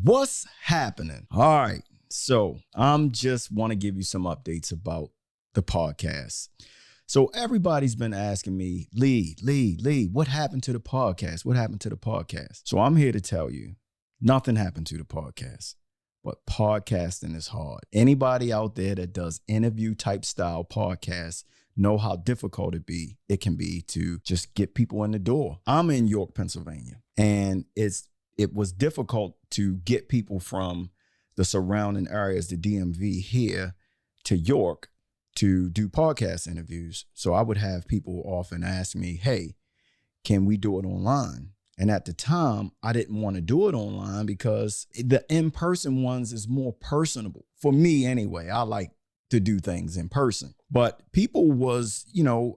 What's happening? All right. So I'm just want to give you some updates about the podcast. So everybody's been asking me, Lee, what happened to the podcast? What happened to the podcast? So I'm here to tell you, nothing happened to the podcast, but podcasting is hard. Anybody out there that does interview type style podcasts know how difficult it can be to just get people in the door. I'm in York, Pennsylvania, and it was difficult to get people from the surrounding areas, the DMV here to York to do podcast interviews. So I would have people often ask me, hey, can we do it online? And at the time, I didn't want to do it online because the in-person ones is more personable. For me anyway, I like to do things in person. But people was,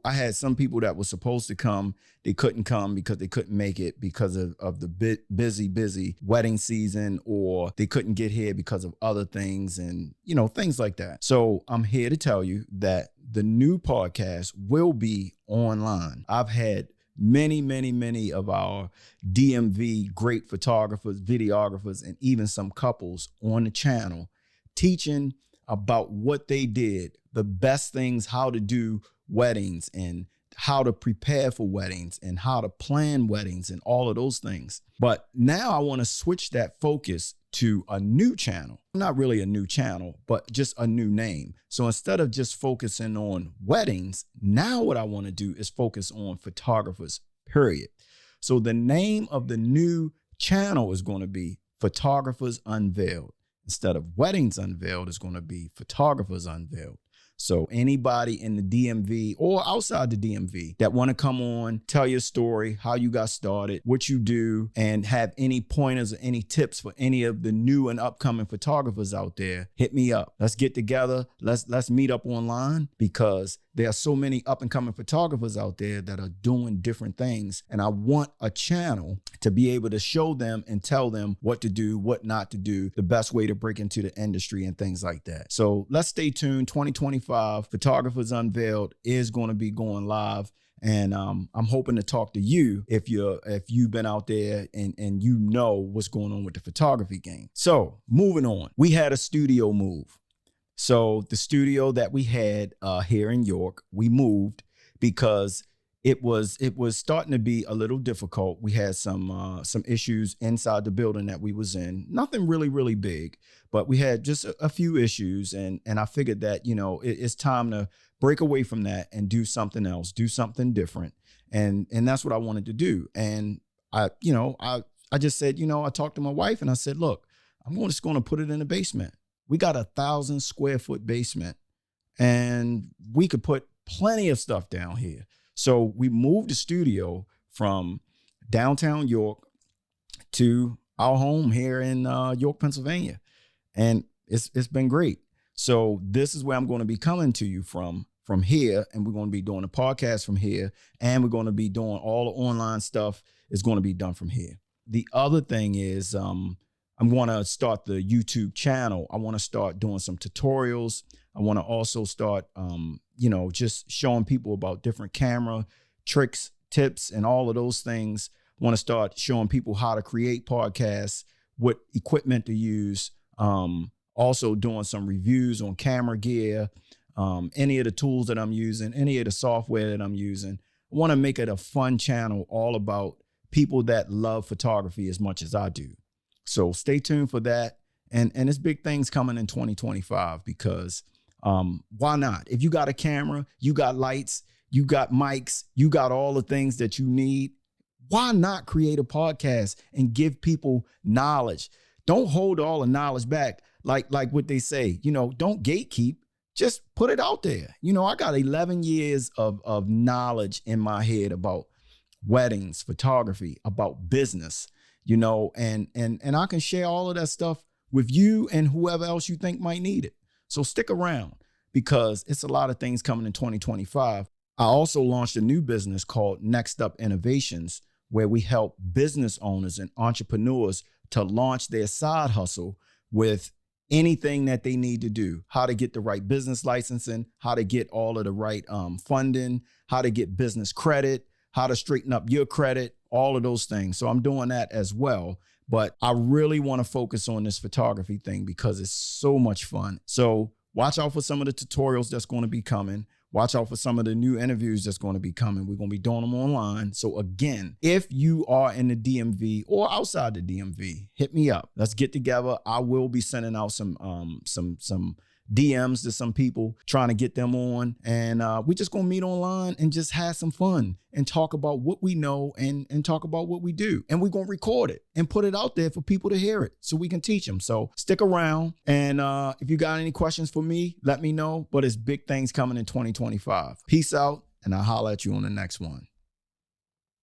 I had some people that were supposed to come. They couldn't come because they couldn't make it because of the busy wedding season, or they couldn't get here because of other things and, things like that. So I'm here to tell you that the new podcast will be online. I've had many of our DMV great photographers, videographers, and even some couples on the channel teaching about what they did, the best things, how to do weddings and how to prepare for weddings and how to plan weddings and all of those things. But now I want to switch that focus to a new channel. Not really a new channel, but just a new name. So instead of just focusing on weddings, now what I want to do is focus on photographers, period. So the name of the new channel is going to be Photographers Unveiled. Instead of Weddings Unveiled, it's going to be Photographers Unveiled. So anybody in the DMV or outside the DMV that want to come on, tell your story, how you got started, what you do, and have any pointers or any tips for any of the new and upcoming photographers out there, hit me up. Let's get together. Let's meet up online, because there are so many up and coming photographers out there that are doing different things. And I want a channel to be able to show them and tell them what to do, what not to do, the best way to break into the industry and things like that. So let's stay tuned. 2025 Photographers Unveiled is going to be going live. And I'm hoping to talk to you if you've been out there and you know what's going on with the photography game. So moving on, we had a studio move. So the studio that we had here in York, we moved because it was starting to be a little difficult. We had some issues inside the building that we was in. Nothing really big, but we had just a few issues, and I figured that it's time to break away from that and do something else, do something different, and that's what I wanted to do. And I just said, I talked to my wife and I said, look, I'm just going to put it in the basement. We got 1,000 square foot basement, and we could put plenty of stuff down here. So we moved the studio from downtown York to our home here in York, Pennsylvania. And it's been great. So this is where I'm going to be coming to you from here. And we're going to be doing a podcast from here. And we're going to be doing all the online stuff is going to be done from here. The other thing is I'm going to start the YouTube channel. I want to start doing some tutorials. I want to also start, just showing people about different camera tricks, tips, and all of those things. I want to start showing people how to create podcasts, what equipment to use. Also doing some reviews on camera gear, any of the tools that I'm using, any of the software that I'm using. I want to make it a fun channel all about people that love photography as much as I do. So stay tuned for that. And there's big things coming in 2025 because why not? If you got a camera, you got lights, you got mics, you got all the things that you need, why not create a podcast and give people knowledge? Don't hold all the knowledge back. Like what they say, don't gatekeep, just put it out there. I got 11 years of knowledge in my head about weddings, photography, about business, and I can share all of that stuff with you and whoever else you think might need it. So stick around because it's a lot of things coming in 2025. I also launched a new business called Next Up Innovations, where we help business owners and entrepreneurs to launch their side hustle with anything that they need to do, how to get the right business licensing, how to get all of the right funding, how to get business credit, how to straighten up your credit, all of those things. So I'm doing that as well. But I really want to focus on this photography thing because it's so much fun. So watch out for some of the tutorials that's going to be coming. Watch out for some of the new interviews that's going to be coming. We're going to be doing them online. So again, if you are in the DMV or outside the DMV, hit me up. Let's get together. I will be sending out some DMs to some people, trying to get them on. And we're just going to meet online and just have some fun and talk about what we know and talk about what we do. And we're going to record it and put it out there for people to hear it so we can teach them. So stick around. And if you got any questions for me, let me know. But it's big things coming in 2025. Peace out, and I'll holler at you on the next one.